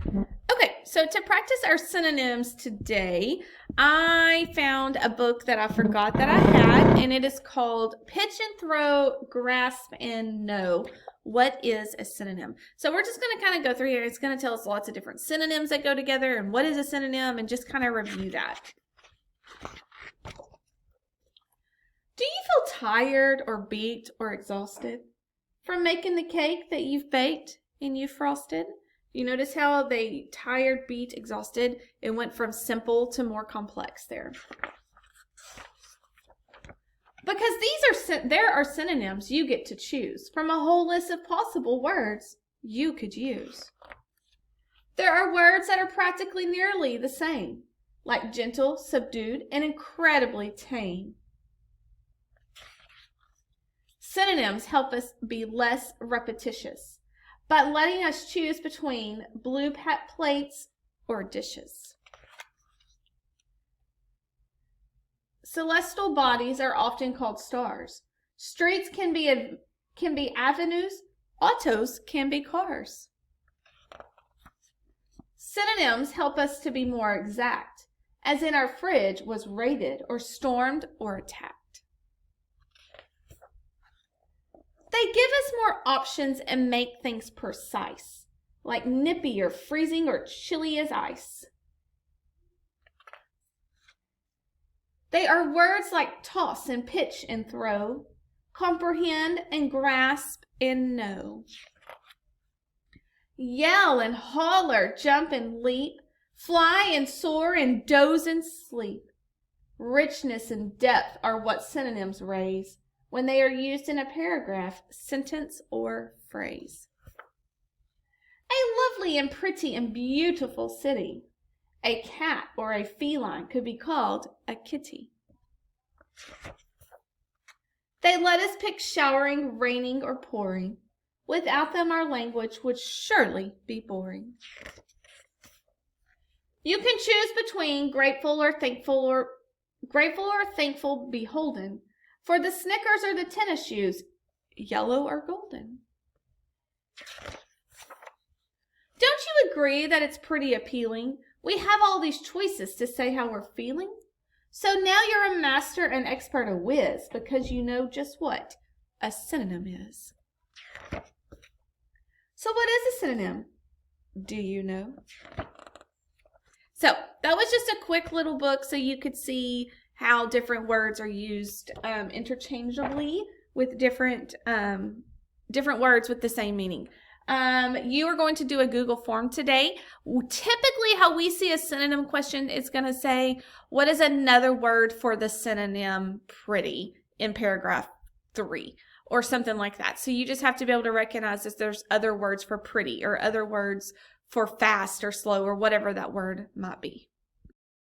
Okay, so to practice our synonyms today, I found a book that I forgot that I had, and it is called Pitch and Throw, Grasp and Know. What is a synonym? So we're just going to kind of go through here. It's going to tell us lots of different synonyms that go together and what is a synonym and just kind of review that. Do you feel tired or beat or exhausted from making the cake that you've baked and you've frosted? You notice how they tired, beat, exhausted? It went from simple to more complex there. Because there are synonyms you get to choose from a whole list of possible words you could use. There are words that are practically nearly the same, like gentle, subdued, and incredibly tame. Synonyms help us be less repetitious by letting us choose between blue plates or dishes. Celestial bodies are often called stars. Streets can be avenues. Autos can be cars. Synonyms help us to be more exact, as in our fridge was raided or stormed or attacked. They give us more options and make things precise, like nippy or freezing or chilly as ice. They are words like toss and pitch and throw, comprehend and grasp and know. Yell and holler, jump and leap, fly and soar and doze and sleep. Richness and depth are what synonyms raise when they are used in a paragraph, sentence, or phrase. A lovely and pretty and beautiful city. A cat or a feline could be called a kitty. They let us pick showering, raining, or pouring. Without them, our language would surely be boring. You can choose between grateful or thankful, beholden, for the Snickers or the tennis shoes, yellow or golden. Don't you agree that it's pretty appealing? We have all these choices to say how we're feeling. So now you're a master and expert a whiz because you know just what a synonym is. So what is a synonym? Do you know? So that was just a quick little book so you could see how different words are used interchangeably with different words with the same meaning. You are going to do a Google form today. Typically, how we see a synonym question is going to say, what is another word for the synonym pretty in paragraph 3 or something like that. So you just have to be able to recognize if there's other words for pretty or other words for fast or slow or whatever that word might be.